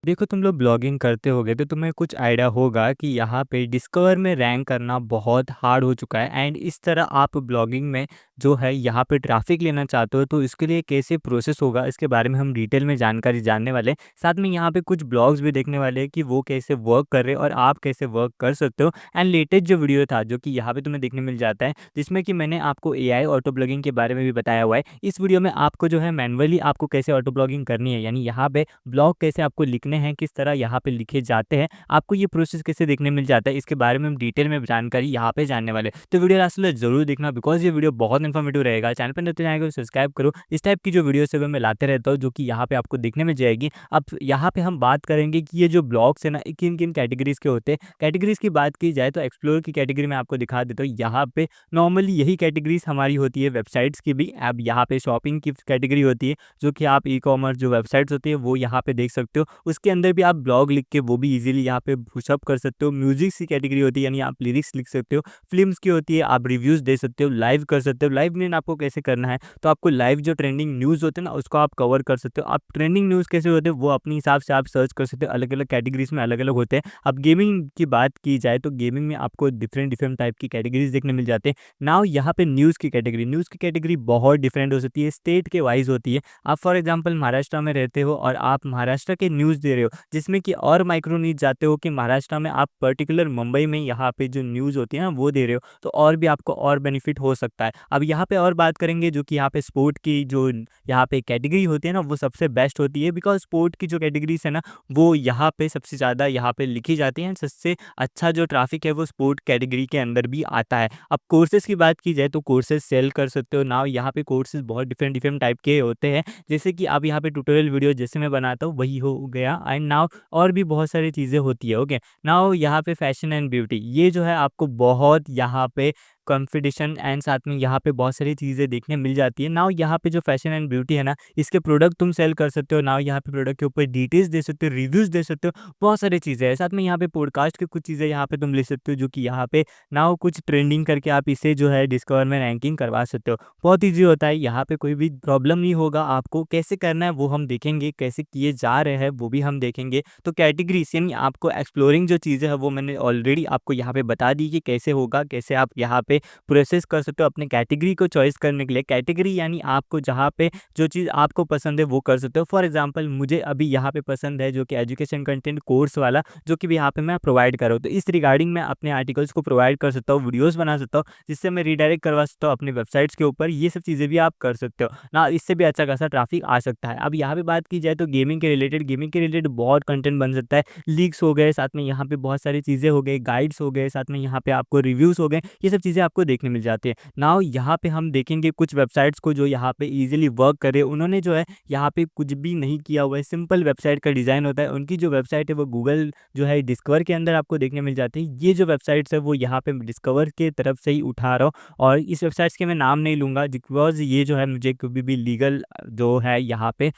देखो तुम लोग ब्लॉगिंग करते होगे तो तुम्हें कुछ आइडिया होगा कि यहाँ पे डिस्कवर में रैंक करना बहुत हार्ड हो चुका है। एंड इस तरह आप ब्लॉगिंग में जो है यहाँ पे ट्रैफिक लेना चाहते हो तो इसके लिए कैसे प्रोसेस होगा इसके बारे में हम डिटेल में जानकारी जानने वाले हैं। साथ में यहाँ पे कुछ ब्लॉग्स भी देखने वाले हैं कि वो कैसे वर्क कर रहे हैं और आप कैसे वर्क कर सकते हो। एंड लेटेस्ट जो वीडियो था जो कि यहाँ पे तुम्हें देखने मिल जाता है जिसमें कि मैंने आपको एआई ऑटो ब्लॉगिंग के बारे में भी बताया हुआ है। इस वीडियो में आपको जो है मैनुअली आपको कैसे ऑटो ब्लॉगिंग करनी है, यानी यहाँ पे ब्लॉग कैसे आपको लिखने हैं, किस तरह यहाँ पे लिखे जाते हैं, आपको ये प्रोसेस कैसे देखने मिल जाता है, इसके बारे में हम डिटेल में जानकारी यहाँ पे जानने वाले हैं। तो वीडियो लास्ट तक जरूर देखना बिकॉज ये वीडियो बहुत इन्फॉर्मेटिव रहेगा। चैनल पर नए तो चैनल को सब्सक्राइब करो। इस टाइप की जो वीडियो है वो मैं लाते रहता हूँ जो कि यहाँ पे आपको देखने में जाएगी। अब यहाँ पे हम बात करेंगे कि ये जो ब्लॉग्स है ना किन किन कैटेगरीज के होते हैं। कैटेगरीज की बात की जाए तो एक्सप्लोर की कैटेगरी में आपको दिखा देता हूँ। यहाँ पे नॉर्मली यही कैटेगरीज हमारी होती है वेबसाइट्स की भी। अब यहाँ पे शॉपिंग की कैटेगरी होती है जो कि आप ई कॉमर्स जो वेबसाइट्स होती है वो यहाँ पे देख सकते हो। उसके अंदर भी आप ब्लॉग लिख के वो भी इजीली यहाँ पे पुशअप कर सकते हो। म्यूजिक की कैटेगरी होती है यानी आप लिरिक्स लिख सकते हो। फिल्म्स की होती है आप रिव्यूज दे सकते हो, लाइव कर सकते हो। लाइव में आपको कैसे करना है तो आपको लाइव जो ट्रेंडिंग न्यूज़ होते हैं ना उसको आप कवर कर सकते हो। आप ट्रेंडिंग न्यूज़ कैसे होते हैं वो अपने हिसाब से आप सर्च कर सकते हो, अलग अलग कैटेगरीज में अलग अलग होते हैं। अब गेमिंग की बात की जाए तो गेमिंग में आपको डिफरेंट डिफरेंट टाइप की कैटेगरीज देखने मिल जाते हैं। नाउ यहाँ पे न्यूज़ की कैटेगरी बहुत डिफरेंट हो सकती है, स्टेट के वाइज होती है। आप फॉर एग्जांपल महाराष्ट्र में रहते हो और आप महाराष्ट्र के न्यूज़ दे रहे हो जिसमें कि और माइक्रो न्यूज़ जाते हो कि महाराष्ट्र में आप पर्टिकुलर मुंबई में यहाँ पे जो न्यूज़ होती है ना वो दे रहे हो तो और भी आपको और बेनिफिट हो सकता है। अब यहाँ पे और बात करेंगे जो कि यहाँ पे स्पोर्ट की जो यहाँ पे कैटेगरी होती है ना वो सबसे बेस्ट होती है बिकॉज स्पोर्ट की जो कैटेगरीज है ना वो यहाँ पे सबसे ज़्यादा यहाँ पे लिखी जाती हैं। सबसे अच्छा जो ट्रैफिक है वो स्पोर्ट कैटेगरी के अंदर भी आता है। अब कोर्सेज की बात की जाए तो कोर्सेज सेल कर सकते हो ना। यहाँ पे कोर्सेज बहुत डिफरेंट डिफरेंट टाइप के होते हैं जैसे कि अब यहाँ पे ट्यूटोरियल वीडियो जैसे मैं बनाता हूँ वही हो गया। एंड नाउ और भी बहुत सारी चीज़ें होती है। ओके, नाउ यहाँ पे फैशन एंड ब्यूटी ये जो है आपको बहुत यहाँ पे कंपटीशन एंड साथ में यहाँ पे बहुत सारी चीज़ें देखने मिल जाती है। नाउ यहाँ पे जो फैशन एंड ब्यूटी है ना इसके प्रोडक्ट तुम सेल कर सकते हो। नाउ यहाँ पे प्रोडक्ट के ऊपर डिटेल्स दे सकते हो, रिव्यूज दे सकते हो, बहुत सारी चीज़ें हैं। साथ में यहाँ पे पॉडकास्ट की कुछ चीज़ें यहाँ पे तुम ले सकते हो जो कि यहाँ पे नाउ कुछ ट्रेंडिंग करके आप इसे जो है डिस्कवर में रैंकिंग करवा सकते हो। बहुत ईजी होता है, यहाँ पे कोई भी प्रॉब्लम नहीं होगा। आपको कैसे करना है वो हम देखेंगे, कैसे किए जा रहे हैं वो भी हम देखेंगे। तो कैटेगरीज यानी आपको एक्सप्लोरिंग जो चीज़ें है वो मैंने ऑलरेडी आपको यहाँ पे बता दी कि कैसे होगा, कैसे आप यहाँ पे प्रोसेस कर सकते हो अपने कैटेगरी को चॉइस करने के लिए। कैटेगरी यानी आपको जहाँ पे जो चीज़ आपको पसंद है वो कर सकते हो। फॉर एग्जांपल मुझे अभी यहाँ पे पसंद है जो कि एजुकेशन कंटेंट कोर्स वाला जो कि भी यहाँ पे मैं प्रोवाइड कर रहा हूँ। तो इस रिगार्डिंग मैं अपने आर्टिकल्स को प्रोवाइड कर सकता हूँ, वीडियोस बना सकता हूँ जिससे मैं रीडायरेक्ट करवा सकता हूँ अपनी वेबसाइट्स के ऊपर। ये सब चीज़ें भी आप कर सकते हो ना, इससे भी अच्छा खासा ट्रैफिक आ सकता है। अब यहाँ पे बात की जाए तो गेमिंग के रिलेटेड बहुत कंटेंट बन सकता है। लीक्स हो गए, साथ में यहाँ पे बहुत सारी चीज़ें हो गई, गाइड्स हो गए, साथ में यहाँ पे आपको रिव्यूज़ हो गए, ये सब चीज़ें आपको देखने मिल जाती है। नाउ यहाँ पे हम देखेंगे कुछ वेबसाइट्स को जो यहाँ पे इजीली वर्क करे। उन्होंने जो है यहाँ पे कुछ भी नहीं किया हुआ है, सिंपल वेबसाइट का डिज़ाइन होता है। उनकी जो वेबसाइट है वो गूगल जो है डिस्कवर के अंदर आपको देखने मिल जाती है। ये जो वेबसाइट्स है वो यहाँ पे डिस्कवर के तरफ से ही उठा रहा हूँ और इस वेबसाइट्स के मैं नाम नहीं लूँगा बिकॉज ये जो है मुझे कभी भी लीगल जो है यहाँ पे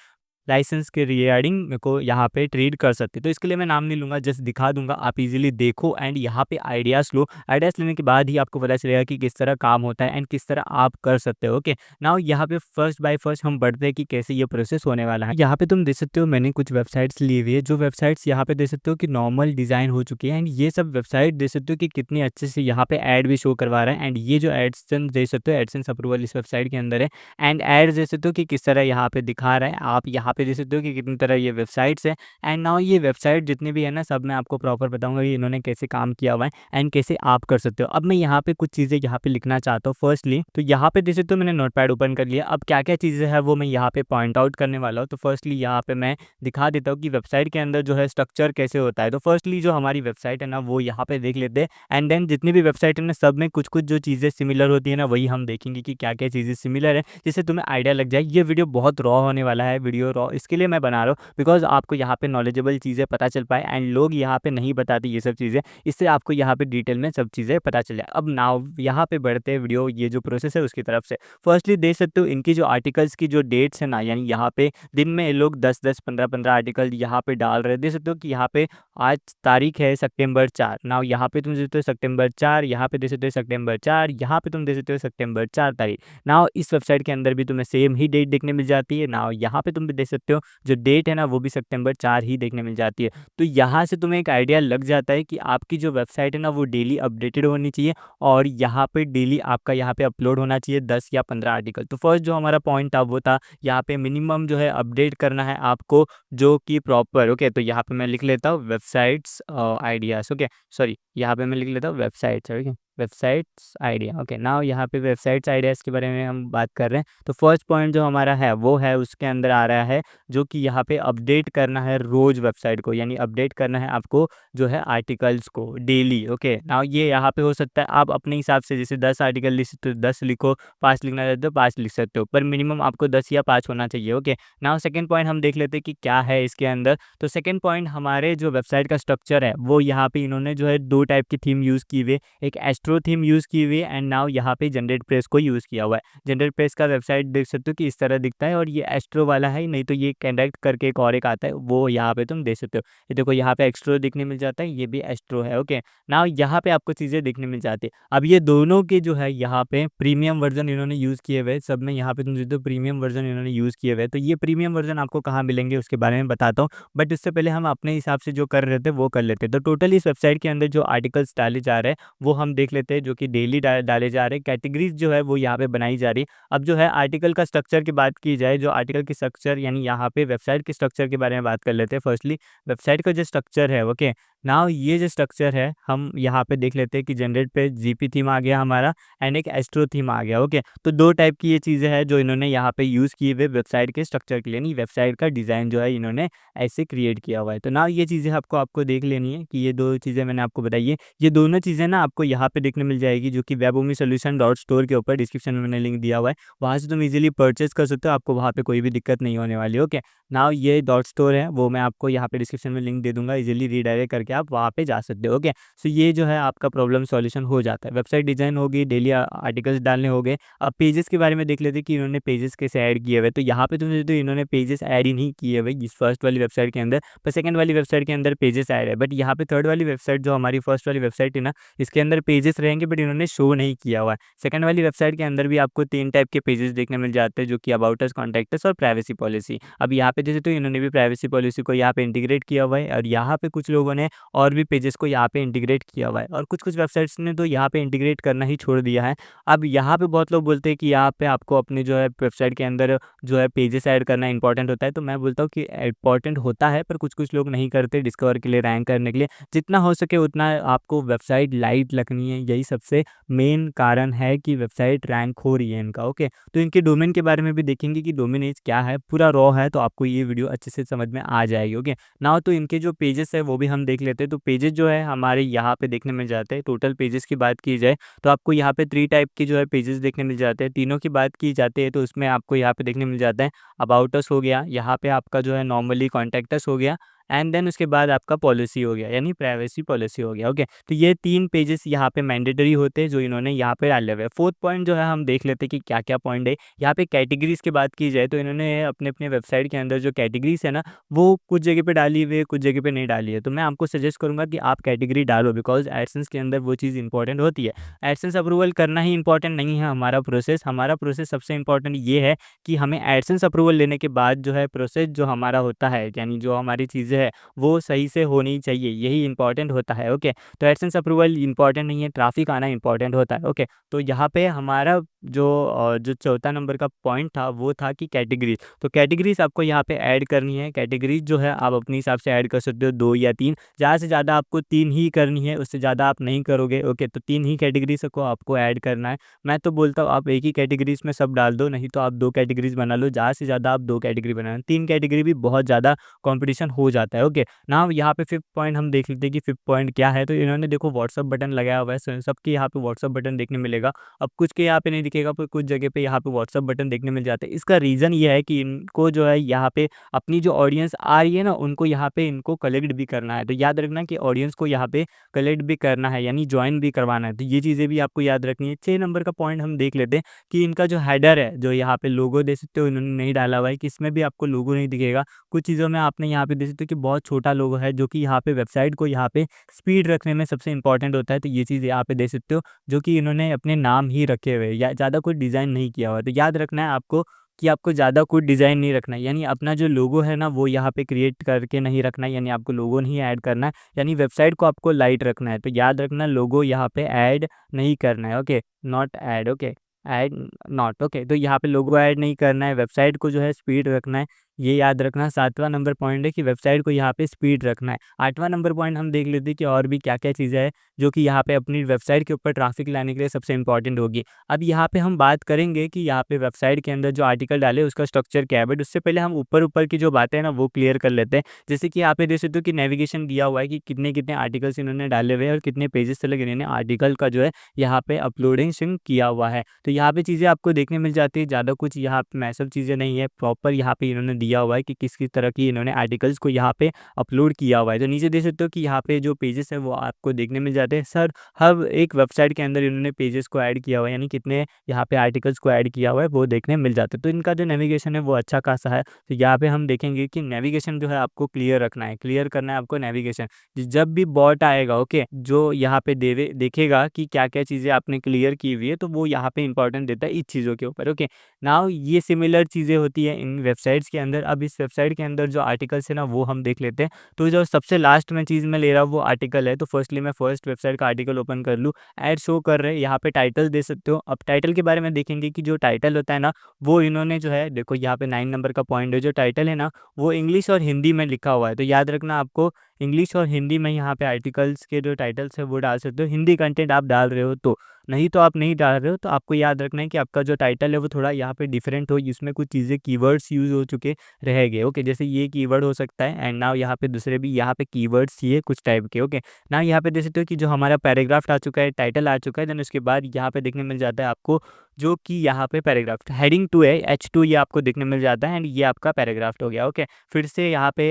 लाइसेंस के रिगार्डिंग मेरे को यहाँ पे ट्रेड कर सकते, तो इसके लिए मैं नाम नहीं लूँगा, जस्ट दिखा दूंगा। आप इजीली देखो एंड यहाँ पे आइडियाज़ लो। आइडियाज़ लेने के बाद ही आपको पता चलेगा कि किस तरह काम होता है एंड किस तरह आप कर सकते हो। ओके, नाउ यहाँ पे फर्स्ट बाय फर्स्ट हम बढ़ते हैं कि कैसे ये प्रोसेस होने वाला है। यहाँ पे तुम देख सकते हो मैंने कुछ वेबसाइट्स ली हुई है। जो वेबसाइट्स यहाँ पे देख सकते हो कि नॉर्मल डिज़ाइन हो चुकी है एंड ये सब वेबसाइट देख सकते हो कि कितनी अच्छे से यहाँ पे ऐड भी शो करवा रहा है। एंड ये जो एडसेंस देख सकते हो, एडसेंस अप्रूवल इस वेबसाइट के अंदर है एंड एड देख सकते हो कि किस तरह यहाँ पे दिखा रहा है। आप यहाँ पे देख सकते हो कि कितनी तरह ये वेबसाइट्स है। एंड नाउ ये वेबसाइट जितने भी है ना सब मैं आपको प्रॉपर बताऊंगा कि इन्होंने कैसे काम किया हुआ है एंड कैसे आप कर सकते हो। अब मैं यहाँ पे कुछ चीज़ें यहाँ पे लिखना चाहता हूँ। फर्स्टली तो यहाँ पे देख सकते हो मैंने नोटपैड ओपन कर लिया। अब क्या क्या चीज़ें हैं वो मैं यहाँ पे पॉइंट आउट करने वाला हूँ। तो फर्स्टली यहाँ पे मैं दिखा देता हूँ कि वेबसाइट के अंदर जो है स्ट्रक्चर कैसे होता है। तो फर्स्टली जो हमारी वेबसाइट है ना वो यहाँ पे देख लेते हैं एंड देन जितनी भी वेबसाइट है ना सब में कुछ कुछ जो चीज़ें सिमिलर होती है ना वही हम देखेंगे कि क्या क्या चीज़ें सिमिलर है जिससे तुम्हें आइडिया लग जाए। ये वीडियो बहुत रॉ होने वाला है, वीडियो रॉ इसके लिए मैं बना रहा हूँ बिकॉज आपको यहाँ पे नॉलेजेबल चीज़ें पता चल पाए एंड लोग यहाँ पे नहीं बताते ये सब चीज़ें, इससे आपको यहाँ पे डिटेल में सब चीज़ें पता चल जाए। अब नाउ यहाँ पे बढ़ते हैं वीडियो ये जो प्रोसेस है उसकी तरफ से। फर्स्टली देख सकते हो इनकी जो आर्टिकल्स की जो डेट्स है ना, यानी यहाँ पे दिन में ये लोग 10-10 15-15 आर्टिकल यहाँ पे डाल रहे हैं। देख सकते हो कि यहाँ पे आज तारीख है सितंबर 4। नाउ यहाँ पे तुम देख सकते हो सितंबर 4, यहाँ पे देख सकते हो सितंबर 4, यहाँ पे तुम देख सकते हो सितंबर 4 तारीख। नाउ इस वेबसाइट के अंदर भी तुम्हें सेम ही डेट देखने मिल जाती है। नाउ यहाँ पे तुम देख सकते हो, जो डेट है ना वो भी सितंबर 4 ही देखने मिल जाती है। तो यहाँ से तुम्हें एक आइडिया लग जाता है कि आपकी जो वेबसाइट है ना वो डेली अपडेटेड होनी चाहिए और यहाँ पे डेली आपका यहाँ पे अपलोड होना चाहिए 10 या 15 आर्टिकल। तो फर्स्ट जो हमारा पॉइंट था वो था यहाँ पे मिनिमम जो है अपडेट करना है आपको, जो कि प्रॉपर ओके। तो यहाँ पे मैं लिख लेता हूँ वेबसाइट्स आइडियाज़ ओके, सॉरी यहाँ पे मैं लिख लेता हूँ websites okay, websites idea okay. Now यहाँ पे वेबसाइट्स आइडियाज़ के बारे में हम बात कर रहे हैं। तो फर्स्ट पॉइंट जो हमारा है वो है उसके अंदर आ रहा है जो कि यहाँ पे अपडेट करना है रोज़ वेबसाइट को, यानी अपडेट करना है आपको जो है आर्टिकल्स को डेली ओके। नाउ ये यहाँ पे हो सकता है आप अपने हिसाब से, जैसे 10 आर्टिकल लिख सकते हो 10 लिखो, 5 लिखना चाहते हो 5 लिख सकते हो, पर मिनिमम आपको 10 या 5 होना चाहिए ओके। नाउ सेकंड पॉइंट हम देख लेते हैं कि क्या है इसके अंदर। तो सेकंड पॉइंट हमारे जो वेबसाइट का स्ट्रक्चर है वो यहाँ पे इन्होंने जो है 2 टाइप की थीम यूज़ की हुई है, एक एस्ट्रो थीम यूज़ की हुई है एंड नाउ यहाँ पे जनरेट प्रेस को यूज़ किया हुआ है। जनरेट प्रेस का वेबसाइट देख सकते हो कि इस तरह दिखता है और ये एस्ट्रो वाला है, नहीं तो ये कंडक्ट करके एक और एक आता है वो यहाँ पे तुम देख सकते हो। ये देखो यहाँ पे एक्स्ट्रो दिखने मिल जाता है, ये भी एस्ट्रो है ओके। नाउ यहाँ पे आपको चीज़ें देखने मिल जाती है। अब ये दोनों के जो है यहाँ पे प्रीमियम वर्जन इन्होंने यूज़ किए हुए, सब में यहाँ पे तुम देखते हो प्रीमियम वर्जन इन्होंने यूज़ किए हुए। तो ये प्रीमियम वर्जन आपको कहाँ मिलेंगे उसके बारे में बताता हूँ, बट इससे पहले हम अपने हिसाब से जो कर रहे थे वो कर लेते हैं। तो टोटल इस वेबसाइट के अंदर जो आर्टिकल्स डाले जा रहे हैं वो हम देख लेते हैं, जो कि डेली डाले जा रहे हैं। कैटेगरीज जो है वो यहाँ पे बनाई जा रही है। अब जो है आर्टिकल का स्ट्रक्चर की बात की जाए, जो आर्टिकल की स्ट्रक्चर यानी यहाँ पे वेबसाइट के स्ट्रक्चर के बारे में बात कर लेते हैं। फर्स्टली वेबसाइट का जो स्ट्रक्चर है ओके, नाउ ये जो स्ट्रक्चर है हम यहाँ पे देख लेते हैं कि जनरेट पे जीपी थीम आ गया हमारा एंड एक एस्ट्रो थीम आ गया ओके। तो 2 टाइप की ये चीज़ें हैं जो इन्होंने यहाँ पे यूज़ किए हुए वेबसाइट के स्ट्रक्चर के लिए, यानी वेबसाइट का डिज़ाइन जो है इन्होंने ऐसे क्रिएट किया हुआ है। तो ना ये चीज़ें आपको आपको देख लेनी है कि ये 2 चीज़ें मैंने आपको बताई है। ये दोनों चीज़ें ना आपको यहाँ पे देखने मिल जाएगी, जो कि वेबभूमि सॉल्यूशन डॉट स्टोर के ऊपर डिस्क्रिप्शन में मैंने लिंक दिया हुआ है। वहाँ से तुम इजीली परचेज़ कर सकते हो, आपको वहाँ पे कोई भी दिक्कत नहीं होने वाली ओके। नाउ ये डॉट स्टोर है वो मैं आपको यहाँ पे डिस्क्रिप्शन में लिंक दे दूँगा, इजीली रीडायरेक्ट करके आप वहाँ पे जा सकते हो ओके। सो ये जो है आपका प्रॉब्लम सॉल्यूशन हो जाता है। वेबसाइट डिज़ाइन होगी, डेली आर्टिकल्स डालने हो गए। अब पेजेस के बारे में देख लेते हैं कि इन्होंने पेजेस कैसे ऐड किए हुए। तो यहाँ पे तो इन्होंने पेजेस ऐड ही नहीं किए हुए इस फर्स्ट वाली वेबसाइट के अंदर, पर सेकंड वाली वेबसाइट के अंदर पेजेस ऐड है। बट यहाँ पे थर्ड वाली वेबसाइट जो हमारी फर्स्ट वाली वेबसाइट है ना, इसके अंदर पेजेस रहेंगे बट इन्होंने शो नहीं किया हुआ है। सेकंड वाली वेबसाइट के अंदर भी आपको 3 टाइप के पेजेस देखने मिल जाते हैं, जो कि अबाउट अस, कॉन्टैक्ट अस और प्राइवेसी पॉलिसी। अब यहाँ पे जैसे तो इन्होंने भी प्राइवेसी पॉलिसी को यहाँ पे इंटीग्रेट किया हुआ है और यहाँ पे कुछ लोगों ने और भी पेजेस को यहाँ पे इंटीग्रेट किया हुआ है और कुछ-कुछ वेबसाइट्स ने तो यहाँ पे इंटीग्रेट करना ही छोड़ दिया है। अब यहाँ पे बहुत लोग बोलते हैं कि यहाँ पे आपको अपने जो है वेबसाइट के अंदर जो है पेजेस ऐड करना इंपॉर्टेंट होता है, तो मैं बोलता हूँ कि इंपॉर्टेंट होता है पर कुछ-कुछ लोग नहीं करते डिस्कवर के लिए, रैंक करने के लिए। जितना हो सके उतना आपको वेबसाइट लाइट रखनी है, यही सबसे मेन कारण है कि वेबसाइट रैंक हो रही है इनका ओके। तो इनके डोमेन के बारे में भी देखेंगे कि डोमेन एज क्या है, पूरा रॉ है तो आपको ये वीडियो अच्छे से समझ में आ जाएगी ओके। नाउ तो इनके जो पेजेस है वो भी हम देख लेते हैं। तो पेजेस जो है हमारे यहाँ पे देखने मिल जाते हैं। टोटल पेजेस की बात की जाए तो आपको यहाँ पे 3 टाइप के जो है पेजेस देखने मिल जाते हैं। तीनों की बात की जाती है तो उसमें आपको यहाँ पे देखने मिल जाता है अबाउट अस हो गया, यहाँ पे आपका जो है नॉर्मली कॉन्टैक्ट अस हो गया एंड देन उसके बाद आपका पॉलिसी हो गया, यानी प्राइवेसी पॉलिसी हो गया ओके। तो ये 3 पेजेस यहाँ पे मैंडेटरी होते हैं जो इन्होंने यहाँ पे डाले हुए हैं। फोर्थ पॉइंट जो है हम देख लेते हैं कि क्या-क्या पॉइंट है। यहाँ पे कैटेगरीज़ की बात की जाए तो इन्होंने अपने-अपने वेबसाइट के अंदर जो कैटेगरीज़ है ना, वो कुछ जगह पे डाली हुई है, कुछ जगह पे नहीं डाली है। तो मैं आपको सजेस्ट करूँगा कि आप कैटेगरी डालो, बिकॉज़ एडसेंस के अंदर वो चीज़ इंपॉर्टेंट होती है। एडसेंस अप्रूवल करना ही इंपॉर्टेंट नहीं है हमारा प्रोसेस सबसे इंपॉर्टेंट ये है कि हमें एडसेंस अप्रूवल लेने के बाद जो है प्रोसेस जो हमारा होता है, यानी जो हमारी चीज़ें हैं वो सही से होनी चाहिए, यही इंपॉर्टेंट होता है ओके। तो एडसेंस अप्रूवल इंपॉर्टेंट नहीं है, ट्रैफिक आना इंपॉर्टेंट होता है ओके। तो यहाँ पे हमारा जो चौथा नंबर का पॉइंट था वो था कि कैटेगरीज़। तो कैटेगरीज़ आपको यहाँ पे ऐड करनी है। कैटेगरीज़ जो है आप अपने हिसाब से ऐड कर सकते हो 2 या 3, ज़्यादा से ज़्यादा आपको 3 ही करनी है, उससे ज़्यादा आप नहीं करोगे ओके। तो 3 ही कैटेगरीज़ को आपको ऐड करना है। मैं तो बोलता हूँ आप एक ही कैटेगरीज़ में सब डाल दो, नहीं तो आप 2 कैटेगरीज़ बना लो, ज़्यादा से ज़्यादा आप 2 कैटेगरी बनाना, 3 कैटेगरी भी बहुत ज़्यादा कॉम्पिटिशन हो जाता है ओके। नाउ यहाँ पे 5th पॉइंट हम देख लेते हैं कि 5th पॉइंट क्या है। तो इन्होंने देखो व्हाट्सएप बटन लगाया हुआ है, सबके यहाँ पे व्हाट्सएप बटन देखने मिलेगा। अब कुछ के यहाँ पे नहीं दिखेगा, पर कुछ जगह पे यहाँ पे व्हाट्सएप बटन देखने मिल जाता है। इसका रीज़न ये है कि इनको जो है यहाँ पे अपनी जो ऑडियंस आ रही है ना, उनको यहाँ पे इनको कलेक्ट भी करना है। तो याद रखना कि ऑडियंस को यहाँ पे कलेक्ट भी करना है, यानी जॉइन भी करवाना है। तो ये चीज़ें भी आपको याद रखनी है। 6 नंबर का पॉइंट हम देख लेते हैं कि इनका जो हेडर है, जो यहाँ पे लोगो दे सकते हो, इन्होंने नहीं डाला हुआ है कि इसमें भी आपको लोगो नहीं दिखेगा। कुछ चीज़ों में आपने यहाँ पे देख सकते हो कि बहुत छोटा लोगो है, जो कि यहाँ पे वेबसाइट को यहाँ पे स्पीड रखने में सबसे इंपॉर्टेंट होता है। तो ये चीज़ यहाँ पे देख सकते हो, जो कि इन्होंने अपने नाम ही रखे हुए हैं, या ज़्यादा कोई डिज़ाइन नहीं किया हुआ है। तो याद रखना है आपको कि आपको ज़्यादा कुछ डिज़ाइन नहीं रखना है, यानी अपना जो लोगो है ना वो यहाँ पे क्रिएट करके नहीं रखना है, यानी आपको लोगो नहीं ऐड करना है, यानी वेबसाइट को आपको लाइट रखना है। तो याद रखना लोगो यहाँ पे ऐड नहीं करना है, okay, not add, okay, add not, okay. तो यहाँ पे लोगो ऐड नहीं करना है, वेबसाइट को जो है स्पीड रखना है, ये याद रखना। 7वां नंबर पॉइंट है कि वेबसाइट को यहाँ पे स्पीड रखना है। 8वां नंबर पॉइंट हम देख लेते हैं कि और भी क्या-क्या चीज़ें हैं जो कि यहाँ पे अपनी वेबसाइट के ऊपर ट्रैफिक लाने के लिए सबसे इम्पोर्टेंट होगी। अब यहाँ पे हम बात करेंगे कि यहाँ पे वेबसाइट के अंदर जो आर्टिकल डाले उसका स्ट्रक्चर क्या है, बट उससे पहले हम ऊपर-ऊपर की जो बातें हैं ना वो क्लियर कर लेते हैं। जैसे कि यहाँ पे देख सकते हो कि नेविगेशन दिया हुआ है कि कितने-कितने आर्टिकल्स इन्होंने डाले हुए हैं और कितने पेजेस से लगे इन्होंने आर्टिकल का जो है यहाँ पे अपलोडिंग किया हुआ है। तो यहाँ पे चीज़ें आपको देखने मिल जाती है, ज़्यादा कुछ यहाँ पे मैसिव चीज़ें नहीं है, प्रॉपर यहाँ पे इन्होंने दिया हुआ है कि किस-किस तरह की इन्होंने आर्टिकल्स को यहाँ पे अपलोड किया हुआ है। तो नीचे देख सकते हो कि यहाँ पे जो पेजेस हैं वो आपको देखने मिल जाते हैं। सर हर एक वेबसाइट के अंदर इन्होंने पेजेस को ऐड किया हुआ है, यानी कितने यहाँ पे आर्टिकल्स को ऐड किया हुआ है वो देखने मिल जाते हैं। तो इनका जो नेविगेशन है वो अच्छा खासा है। तो यहाँ पे हम देखेंगे कि नेविगेशन जो है आपको क्लियर रखना है, क्लियर करना है आपको नेविगेशन। जब भी बॉट आएगा, ओके, जो यहाँ पे देखेगा कि क्या-क्या चीज़ें आपने क्लियर की हुई है, तो वो यहाँ पे इंपॉर्टेंट देता है इस चीज़ों के ऊपर, ओके। नाउ ये सिमिलर चीज़ें होती हैं इन वेबसाइट्स के अंदर। अब इस वेबसाइट के अंदर जो आर्टिकल्स है ना वो हम देख लेते हैं। तो जो सबसे लास्ट में चीज़ मैं ले रहा हूँ वो आर्टिकल है। तो फर्स्टली मैं फर्स्ट वेबसाइट का आर्टिकल ओपन कर लूँ, ऐड शो कर रहे हैं, यहाँ पे टाइटल दे सकते हो। अब टाइटल के बारे में देखेंगे कि जो टाइटल होता है ना वो इन्होंने जो है देखो यहाँ पे 9 नंबर का पॉइंट है, जो टाइटल है ना वो इंग्लिश और हिंदी में लिखा हुआ है। तो याद रखना आपको इंग्लिश और हिंदी में यहाँ पे आर्टिकल्स के जो टाइटल्स है वो डाल सकते हो। हिंदी कंटेंट आप डाल रहे हो तो, नहीं तो आप नहीं डाल रहे हो तो आपको याद रखना है कि आपका जो टाइटल है वो थोड़ा यहाँ पे डिफरेंट हो, जिसमें कुछ चीज़ें कीवर्ड्स यूज़ हो चुके रहेंगे, ओके। जैसे ये कीवर्ड हो सकता है एंड नाउ यहाँ पे दूसरे भी यहाँ पे कीवर्ड्स चाहिए कुछ टाइप के, ओके। नाउ यहाँ पे देख सकते हो कि जो हमारा पैराग्राफ आ चुका है, टाइटल आ चुका है, देन उसके बाद यहाँ पे देखने मिल जाता है आपको जो कि यहाँ पे पैराग्राफ हेडिंग 2 है, H2 ये आपको देखने मिल जाता है एंड ये आपका पैराग्राफ हो गया, ओके। फिर से यहाँ पे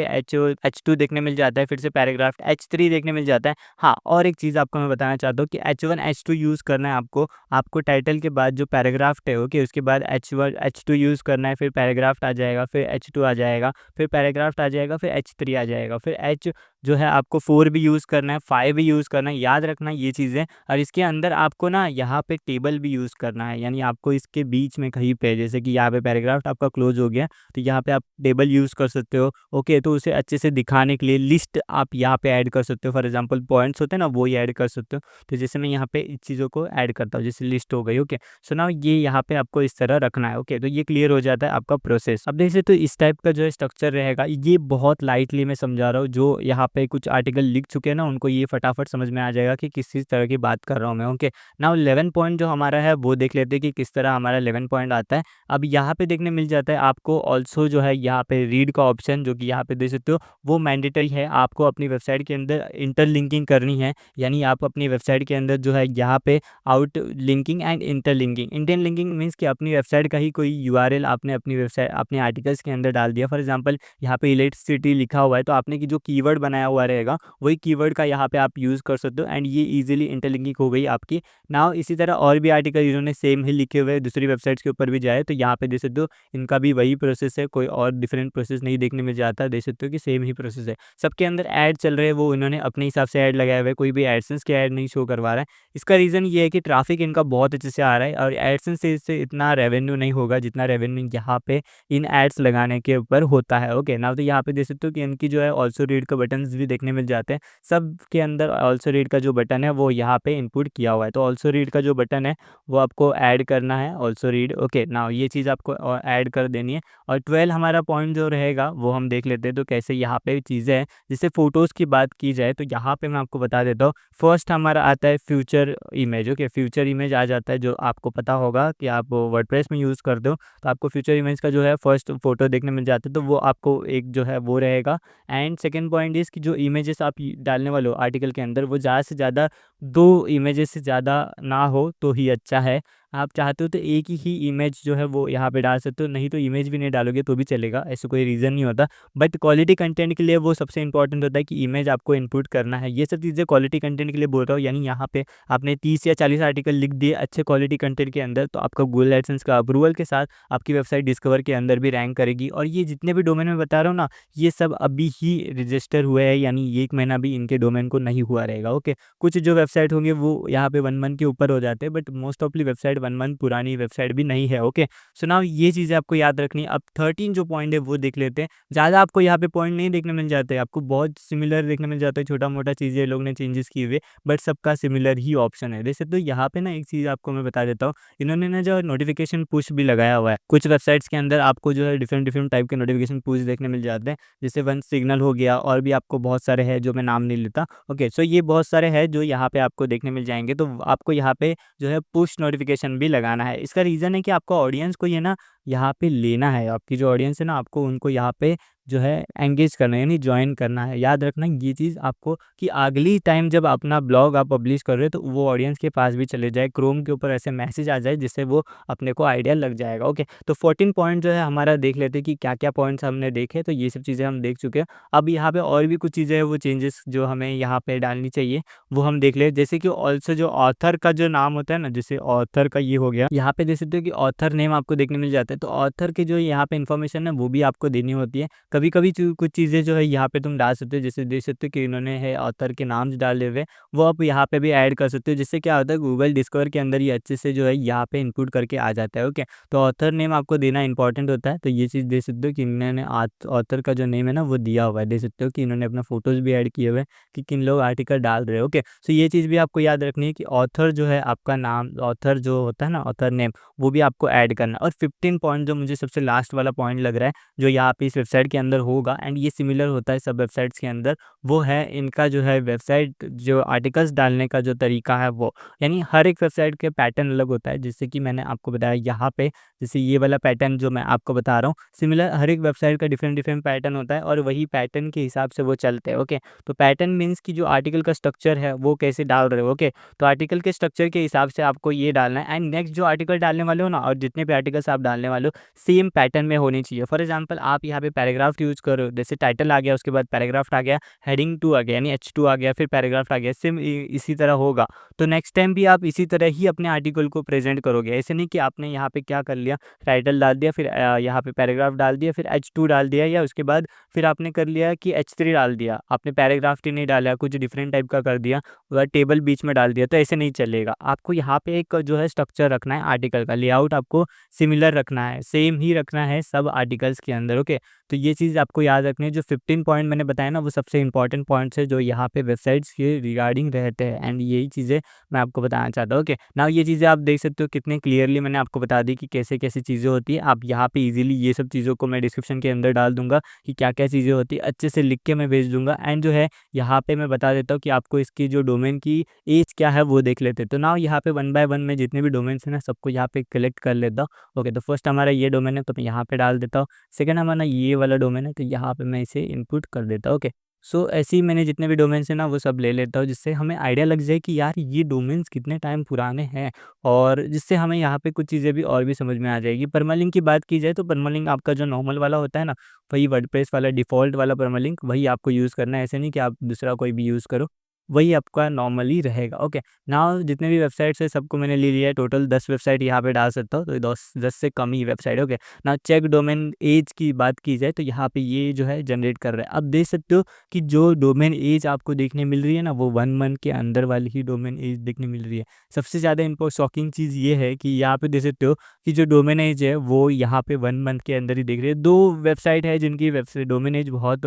H2 देखने मिल जाता है, फिर से पैराग्राफ H3 देखने मिल जाता है। हाँ, और एक चीज़ आपको मैं बताना चाहता हूँ कि H1 H2 यूज़ करना है आपको टाइटल के बाद जो पैराग्राफ है, ओके, उसके बाद H1 H2 यूज़ करना है, फिर पैराग्राफ आ जाएगा, फिर H2 आ जाएगा, फिर पैराग्राफ आ जाएगा, फिर H3 आ जाएगा, फिर H जो है आपको 4 भी यूज़ करना है, 5 भी यूज़ करना है, याद रखना ये चीज़ें। और इसके अंदर आपको ना यहाँ पे टेबल भी यूज़ करना है, यानी आपको इसके बीच में कहीं पे जैसे कि यहाँ पे पैराग्राफ आपका क्लोज हो गया तो यहाँ पे आप टेबल यूज़ कर सकते हो, ओके। तो उसे अच्छे से दिखाने के लिए लिस्ट आप यहाँ पे ऐड कर सकते हो, फॉर एग्जांपल पॉइंट्स होते हैं ना वो ही ऐड कर सकते हो। तो जैसे मैं यहाँ पे इस चीज़ों को ऐड करता हूँ, जैसे लिस्ट हो गई, ओके। सो नाउ ये यहाँ पे आपको इस तरह रखना है, ओके। तो ये क्लियर हो जाता है आपका प्रोसेस। अब देखिए तो इस टाइप का जो है स्ट्रक्चर रहेगा, ये बहुत लाइटली मैं समझा रहा हूँ, जो यहाँ पे कुछ आर्टिकल लिख चुके हैं ना उनको ये फटाफट समझ में आ जाएगा कि किस तरह की बात कर रहा हूँ मैं, ओके। नाउ 11 पॉइंट जो हमारा है वो देख लेते हैं कि किस तरह हमारा 11 पॉइंट आता है। अब यहाँ पे देखने मिल जाता है आपको ऑल्सो जो है यहाँ पे रीड का ऑप्शन, जो कि यहाँ पे देख सकते हो वो मैंडेटरी है। आपको अपनी वेबसाइट के अंदर इंटरलिंकिंग करनी है, यानी आप अपनी वेबसाइट के अंदर जो है यहाँ पे out linking and interlinking means कि अपनी वेबसाइट का ही कोई यूआरएल आपने अपनी वेबसाइट अपने आर्टिकल्स के अंदर डाल दिया। फॉर एग्जांपल यहाँ पे इलेक्ट्रिसिटी लिखा हुआ है तो आपने की जो कीवर्ड बनाया हुआ रहेगा वही कीवर्ड का यहाँ पे आप यूज़ कर सकते हो एंड ये इजीली इंटरलिंकिंग हो गई आपकी। नाउ इसी तरह और भी आर्टिकल इन्होंने सेम ही लिखे हुए दूसरी वेबसाइट्स के ऊपर भी जाए तो यहाँ पे देख सकते हो इनका भी वही प्रोसेस है, कोई और डिफरेंट प्रोसेस नहीं देखने में जाता, देख सकते हो कि सेम ही प्रोसेस है। सबके अंदर ऐड चल रहे हैं, वो इन्होंने अपने हिसाब से ऐड लगाए हुए हैं, कोई भी एडसेंस के ऐड नहीं शो करवा रहा है। इसका रीज़न ये है कि ट्रैफिक इनका बहुत अच्छे से आ रहा है और एडसेंस से इससे इतना रेवेन्यू नहीं होगा जितना रेवेन्यू यहाँ पे इन एड्स लगाने के ऊपर होता है, ओके। नाउ तो यहाँ पे देख सकते हो कि इनकी जो है ऑल्सो रीड का बटन्स भी देखने मिल जाते हैं। सब के अंदर ऑल्सो रीड का जो बटन है वो यहाँ पे इनपुट किया हुआ है। तो ऑल्सो रीड का जो बटन है वो आपको ऐड करना है, ऑल्सो रीड, ओके। नाउ ये चीज़ आपको ऐड कर देनी है। और 12 हमारा पॉइंट जो रहेगा वो हम देख लेते हैं तो कैसे यहाँ पे चीज़ें हैं। जैसे फ़ोटोज़ की बात की जाए तो यहाँ पे मैं आपको बता देता हूँ। फर्स्ट हमारा आता है future image, okay. Future image आ जाता है, जो आपको पता होगा कि आप वर्डप्रेस में यूज़ करते हो तो आपको फ्यूचर इमेज का जो है फर्स्ट फ़ोटो देखने मिल जाता है, तो वो आपको एक जो है वो रहेगा। एंड सेकंड पॉइंट इज़ कि जो इमेजेस आप डालने वाले हो आर्टिकल के अंदर वो ज़्यादा से ज़्यादा 2 इमेजेस से ज़्यादा ना हो तो ही अच्छा है। आप चाहते हो तो एक ही इमेज जो है वो यहाँ पे डाल सकते हो, नहीं तो इमेज भी नहीं डालोगे तो भी चलेगा, ऐसा कोई रीज़न नहीं होता। बट क्वालिटी कंटेंट के लिए वो सबसे इंपॉर्टेंट होता है कि इमेज आपको इनपुट करना है। ये सब चीज़ें क्वालिटी कंटेंट के लिए बोल रहा हूँ, यानी यहाँ पे आपने 30 या 40 आर्टिकल लिख दिए अच्छे क्वालिटी कंटेंट के अंदर तो आपका गूगल एडसेंस का अप्रूवल के साथ आपकी वेबसाइट डिस्कवर के अंदर भी रैंक करेगी। और ये जितने भी डोमेन में बता रहा हूँ ना, ये सब अभी ही रजिस्टर हुए हैं, यानी 1 महीना भी इनके डोमेन को नहीं हुआ रहेगा, ओके। कुछ जो वेबसाइट होंगे वो यहाँ पे 1 मंथ के ऊपर हो जाते हैं, बट मोस्ट ऑफली वेबसाइट 1 मंथ पुरानी वेबसाइट भी नहीं है। ओके, सो नाउ ये चीज़ें आपको याद रखनी है। अब 13 जो पॉइंट है वो देख लेते हैं। ज़्यादा आपको यहाँ पे पॉइंट नहीं देखने मिल जाते, आपको बहुत सिमिलर देखने मिल जाता है, छोटा-मोटा चीज़ें लोग ने चेंजेस किए हुए, बट सबका सिमिलर ही ऑप्शन है। वैसे तो यहाँ पे ना एक चीज़ आपको मैं बता देता हूँ, इन्होंने ना जो नोटिफ़िकेशन पुश भी लगाया हुआ है। कुछ वेबसाइट्स के अंदर आपको जो है डिफरेंट-डिफरेंट टाइप के नोटिफ़िकेशन पुश देखने मिल जाते हैं, जैसे वन सिग्नल हो गया और भी आपको बहुत सारे हैं जो मैं नाम नहीं लेता। ओके, सो ये बहुत सारे हैं जो यहाँ पे आपको देखने मिल जाएँगे, तो आपको यहाँ पे जो है पुश नोटिफ़िकेशन भी लगाना है। इसका रीज़न है कि आपको ऑडियंस को ये ना यहाँ पे लेना है, आपकी जो ऑडियंस है ना आपको उनको यहाँ पे जो है एंगेज करना है, यानी जॉइन करना है। याद रखना ये चीज़ आपको कि अगली टाइम जब अपना ब्लॉग आप पब्लिश कर रहे हो तो वो ऑडियंस के पास भी चले जाए, क्रोम के ऊपर ऐसे मैसेज आ जाए जिससे वो अपने को आइडिया लग जाएगा। ओके, तो 14 पॉइंट जो है हमारा देख लेते हैं कि क्या-क्या पॉइंट्स हमने देखे, तो ये सब चीज़ें हम देख चुके हैं। अब यहाँ पे और भी कुछ चीज़ें हैं, वो चेंजेस जो हमें यहाँ पे डालनी चाहिए वो हम देख लें। जैसे कि ऑल्सो जो ऑथर का जो नाम होता है ना, जैसे ऑथर का ये हो गया, यहाँ पे देख सकते हो कि ऑथर नेम आपको देखने मिल जाता है, तो ऑथर के जो यहाँ पे इन्फॉर्मेशन है वो भी आपको देनी होती है। कभी-कभी कुछ चीज़ें जो है यहाँ पे तुम डाल सकते हो, जैसे देख सकते हो कि इन्होंने है ऑथर के नाम डाले हुए, वो आप यहाँ पे भी ऐड कर सकते हो, जिससे क्या होता है गूगल डिस्कवर के अंदर ये अच्छे से जो है यहाँ पे इनपुट करके आ जाता है। ओके, तो ऑथर नेम आपको देना इंपॉर्टेंट होता है, तो ये चीज़ देख सकते हो कि इन्होंने ऑथर का जो नेम है ना वो दिया हुआ है, देख सकते हो कि इन्होंने अपना फोटोज़ भी ऐड किए हुए हैं कि किन लोग आर्टिकल डाल रहे हैं। ओके, सो ये चीज़ भी आपको याद रखनी है कि ऑथर जो है आपका नाम, ऑथर जो होता है ना ऑथर नेम, वो भी आपको ऐड करना है। और 15 पॉइंट जो मुझे सबसे लास्ट वाला पॉइंट लग रहा है, जो यहाँ पे इस वेबसाइट के अंदर होगा एंड ये सिमिलर होता है सब वेबसाइट्स के अंदर, वो है इनका जो है वेबसाइट जो आर्टिकल्स डालने का जो तरीका है वो, यानी हर एक वेबसाइट के पैटर्न अलग होता है। जैसे कि मैंने आपको बताया यहाँ पे, जैसे ये वाला पैटर्न जो मैं आपको बता रहा हूँ, सिमिलर हर एक वेबसाइट का डिफरेंट पैटर्न होता है और वही पैटर्न के हिसाब से वो चलते हैं। ओके, तो पैटर्न मीन्स कि जो आर्टिकल का स्ट्रक्चर है वो कैसे डाल रहे हो। ओके, तो आर्टिकल के स्ट्रक्चर के हिसाब से आपको ये डालना है एंड नेक्स्ट जो आर्टिकल डालने वाले हो ना, और जितने भी आर्टिकल्स आप डालने वाले हो सेम पैटर्न में होनी चाहिए। फॉर एग्जांपल आप यहाँ पे पैराग्राफ यूज़ करो, जैसे टाइटल आ गया, उसके बाद पैराग्राफ आ गया, हेडिंग 2 आ गया यानी H2 आ गया, फिर पैराग्राफ आ गया, सेम इसी तरह होगा। तो नेक्स्ट टाइम भी आप इसी तरह ही अपने आर्टिकल को प्रेजेंट करोगे। ऐसे नहीं कि आपने यहाँ पे क्या कर लिया, टाइटल डाल दिया, फिर यहाँ पे पैराग्राफ डाल दिया, फिर H2 डाल दिया, या उसके बाद फिर आपने कर लिया कि H3 डाल दिया, आपने पैराग्राफ ही नहीं डाला, कुछ डिफरेंट टाइप का कर दिया, वह टेबल बीच में डाल दिया, तो ऐसे नहीं चलेगा। आपको यहाँ पे एक जो है स्ट्रक्चर रखना है, आर्टिकल का लेआउट आपको सिमिलर रखना है, सेम ही रखना है सब आर्टिकल्स के अंदर। ओके, तो ये चीज़ आपको याद रखनी है। जो 15 पॉइंट मैंने बताया ना वो सबसे इंपॉर्टेंट पॉइंट्स है जो यहाँ पे वेबसाइट्स के रिगार्डिंग रहते हैं एंड यही चीज़ें मैं आपको बताना चाहता हूँ। ओके, नाउ ये चीज़ें आप देख सकते हो कितने क्लियरली मैंने आपको बता दी कि कैसे-कैसे चीज़ें होती है। आप यहाँ पे इजीली ये सब चीज़ों को मैं डिस्क्रिप्शन के अंदर डाल दूँगा कि क्या-क्या चीज़ें होती है, अच्छे से लिख के मैं भेज दूँगा एंड जो है यहाँ पे मैं बता देता हूँ कि आपको इसकी जो डोमेन की ऐज क्या है वो देख लेते हैं। तो नाउ यहाँ पे वन बाय वन मैं जितने भी डोमेन्स हैं ना सबको यहाँ पे कलेक्ट कर लेता हूँ। ओके, तो फर्स्ट हमारा ये डोमेन है तो मैं यहाँ पे डाल देता हूँ। सेकंड हमारा ये वाला डोमेन है तो यहाँ पे मैं इसे इनपुट कर देता हूँ। ओके, सो ऐसे ही मैंने जितने भी डोमेन्स हैं ना वो सब ले लेता हूँ, जिससे हमें आइडिया लग जाए कि यार ये डोमेन्स कितने टाइम पुराने हैं, और जिससे हमें यहाँ पे कुछ चीज़ें भी और भी समझ में आ जाएगी। परमालिंक की बात की जाए तो परमालिंक आपका जो नॉर्मल वाला होता है ना, वही वर्डप्रेस वाला डिफ़ॉल्ट वाला परमालिंक वही आपको यूज़ करना है। ऐसे नहीं कि आप दूसरा कोई भी यूज़ करो, वही आपका नॉर्मली रहेगा। ओके, नाउ जितने भी वेबसाइट्स हैं सबको मैंने ले लिया है, टोटल 10 वेबसाइट यहाँ पे डाल सकता हूँ, तो 10 से कम ही website. Okay, now check domain age की बात की जाए तो यहाँ पे ये जो है जनरेट कर रहा है। अब देख सकते हो कि जो डोमेन एज आपको देखने मिल रही है ना वो 1 मंथ के अंदर वाली ही डोमेन एज देखने मिल रही है। सबसे ज़्यादा इनको शॉकिंग चीज़ ये है कि यहाँ पे देख सकते हो कि जो डोमेन एज है वो यहाँ पे 1 मंथ के अंदर ही दिख रही है। 2 वेबसाइट है जिनकी वेबसाइट डोमेन एज बहुत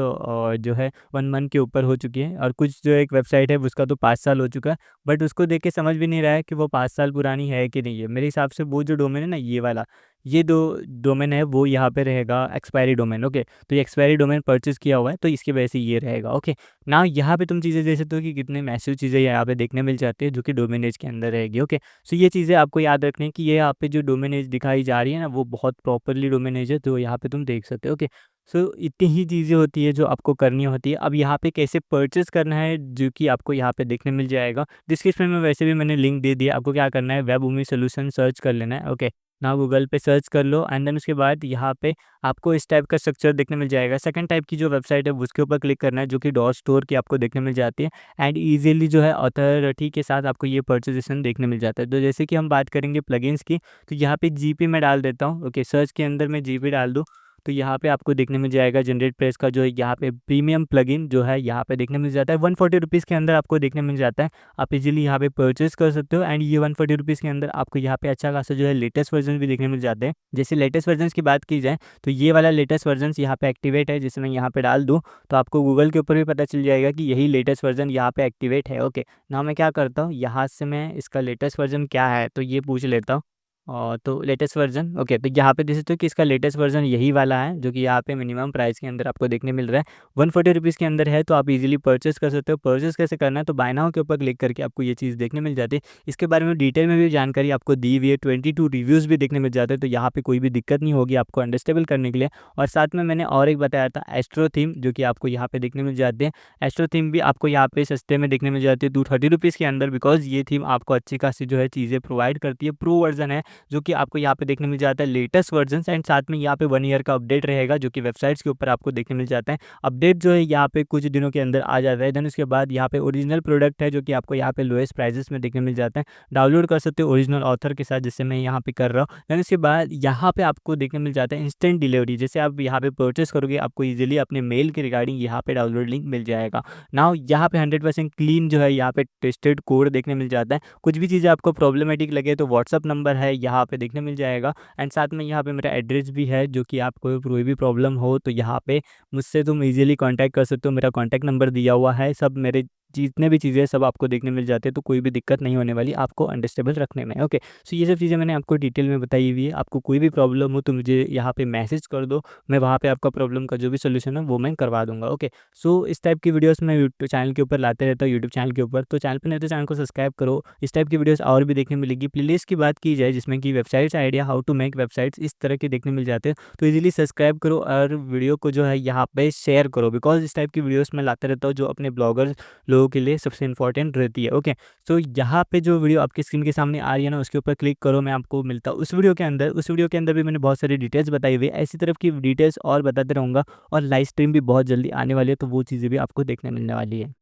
जो है 1 मंथ के ऊपर हो चुकी है, और कुछ जो एक वेबसाइट है उसका तो 5 साल हो चुका है, बट उसको देख के समझ भी नहीं रहा है कि वो 5 साल पुरानी है कि नहीं है। मेरे हिसाब से वो जो डोमेन है ना ये वाला, ये दो डोमेन है वो यहाँ पे रहेगा एक्सपायरी डोमेन। ओके, तो ये एक्सपायरी डोमेन परचेज़ किया हुआ है तो इसकी वजह से ये रहेगा। ओके, ना यहाँ पे तुम चीज़ें देख सकते हो कि कितने मैसिव चीज़ें यहाँ पे देखने मिल जाती है जो कि डोमेन एज के अंदर रहेगी। ओके, सो ये चीज़ें आपको याद रखनी है कि ये यहाँ पे जो डोमेन एज दिखाई जा रही है ना वो बहुत प्रॉपरली डोमेन एज है, तो यहाँ पे तुम देख सकते हो। ओके, सो इतनी ही चीज़ें होती है जो आपको करनी होती है। अब यहाँ पे कैसे परचेज़ करना है जो कि आपको यहाँ पे देखने मिल जाएगा। डिस्क्रिप्शन में वैसे भी मैंने लिंक दे दिया, आपको क्या करना है वेब भूमि सॉल्यूशन सर्च कर लेना है। ओके, ना गूगल पे सर्च कर लो एंड देन उसके बाद यहाँ पे आपको इस टाइप का स्ट्रक्चर देखने मिल जाएगा। सेकंड टाइप की जो वेबसाइट है उसके ऊपर क्लिक करना है जो कि डॉट स्टोर की आपको देखने मिल जाती है एंड ईज़िली जो है अथॉरिटी के साथ आपको ये परचेज़ेशन देखने मिल जाता है। तो जैसे कि हम बात करेंगे प्लगइन्स की, तो यहाँ पे जीपी मैं डाल देता हूँ। ओके, सर्च के अंदर मैं जीपी डाल दूँ तो यहाँ पे आपको देखने मिल जाएगा जनरेट प्रेस का जो है यहाँ पे प्रीमियम प्लगइन जो है यहाँ पे देखने मिल जाता है 140 रुपीज़ के अंदर आपको देखने मिल जाता है। आप इजीली यहाँ पे परचेस कर सकते हो एंड ये 140 रुपीज़ के अंदर आपको यहाँ पे अच्छा खासा जो है लेटेस्ट वर्जन भी देखने मिल जाते हैं। जैसे लेटेस्ट वर्जन की बात की जाए तो ये वाला लेटेस्ट वर्जन यहाँ पे एक्टिवेट है, जिसे मैं यहाँ पे डाल दूँ तो आपको गूगल के ऊपर भी पता चल जाएगा कि यही लेटेस्ट वर्जन यहाँ पे एक्टिवेट है। ओके, ना मैं क्या करता हूँ, यहाँ से मैं इसका लेटेस्ट वर्जन क्या है तो ये पूछ लेता हूँ। और तो लेटेस्ट वर्जन ओके, तो यहाँ पे देख सकते हो कि इसका लेटेस्ट वर्जन यही वाला है जो कि यहाँ पे मिनिमम प्राइस के अंदर आपको देखने मिल रहा है 140 रुपीज़ के अंदर है। तो आप इजीली परचेस कर सकते हो। परचेस कैसे करना है, तो बाय नाउ के ऊपर क्लिक करके आपको ये चीज़ देखने मिल जाती है। इसके बारे में डिटेल में भी जानकारी आपको दी हुई है, 22 रिव्यूज़ भी देखने मिल जाते हैं, तो यहाँ पे कोई भी दिक्कत नहीं होगी आपको अंडरस्टेबल करने के लिए। और साथ में मैंने और एक बताया था एस्ट्रो थीम, जो कि आपको यहाँ पे देखने मिल जाते हैं। एस्ट्रो थीम भी आपको यहाँ पे सस्ते में देखने मिल जाती है 230 रुपीज़ के अंदर, बिकॉज ये थीम आपको अच्छी खासी जो है चीज़ें प्रोवाइड करती है। प्रो वर्जन है जो कि आपको यहाँ पे देखने मिल जाता है लेटेस्ट वर्जन एंड साथ में यहाँ पे 1 ईयर का अपडेट रहेगा जो कि वेबसाइट्स के ऊपर आपको देखने मिल जाता है। अपडेट जो है यहाँ पे कुछ दिनों के अंदर आ जाता है। देन उसके बाद यहाँ पे ओरिजिनल प्रोडक्ट है जो कि आपको यहाँ पे लोएस्ट प्राइजेस में देखने मिल जाता है। डाउनलोड कर सकते हो ओरिजिनल ऑथर के साथ, जिससे मैं यहाँ पे कर रहा हूँ। देन उसके बाद यहाँ पे आपको देखने मिल जाता है इंस्टेंट डिलीवरी। जैसे आप यहाँ पे परचेस करोगे आपको ईजिली अपने मेल के रिगार्डिंग यहाँ पे डाउनलोड लिंक मिल जाएगा। नाउ यहाँ पे 100% क्लीन जो है यहाँ पे टेस्टेड कोड देखने मिल जाता है। कुछ भी चीज़ें आपको प्रॉब्लमेटिक लगे तो व्हाट्सअप नंबर है यहाँ पे देखने मिल जाएगा एंड साथ में यहाँ पे मेरा एड्रेस भी है, जो कि आपको कोई भी प्रॉब्लम हो तो यहाँ पे मुझसे तुम इजीली कांटेक्ट कर सकते हो। मेरा कांटेक्ट नंबर दिया हुआ है, सब मेरे जितने भी चीज़ें सब आपको देखने मिल जाते हैं, तो कोई भी दिक्कत नहीं होने वाली आपको अंडरस्टेबल रखने में। ओके, सो ये सब चीज़ें मैंने आपको डिटेल में बताई हुई है। आपको कोई भी प्रॉब्लम हो तो मुझे यहाँ पे मैसेज कर दो, मैं वहाँ पे आपका प्रॉब्लम का जो भी सोल्यूशन है वो मैं करवा दूंगा। ओके, सो इस टाइप की वीडियोस मैं यूट्यूब चैनल के ऊपर लाते रहता हूँ, यूट्यूब चैनल के ऊपर। तो चैनल पर नहीं तो चैनल को सब्सक्राइब करो, इस टाइप की वीडियोस और भी देखने मिलेगी। प्लेलिस्ट की बात की जाए जिसमें कि websites idea, how to make websites, इस तरह के देखने मिल जाते हैं, तो इजीली सब्सक्राइब करो और वीडियो को जो है यहाँ पे शेयर करो, बिकॉज इस टाइप की वीडियोस मैं लाते रहता हूँ जो अपने ब्लॉगर्स लोगों के लिए सबसे इंपॉर्टेंट रहती है। ओके, सो यहाँ पे जो वीडियो आपकी स्क्रीन के सामने आ रही है ना, उसके ऊपर क्लिक करो, मैं आपको मिलता हूँ उस वीडियो के अंदर। उस वीडियो के अंदर भी मैंने बहुत सारी डिटेल्स बताई हुई है, ऐसी तरफ की डिटेल्स और बताते रहूँगा। और लाइव स्ट्रीम भी बहुत जल्दी आने वाली है, तो वो चीज़ें भी आपको देखने मिलने वाली है।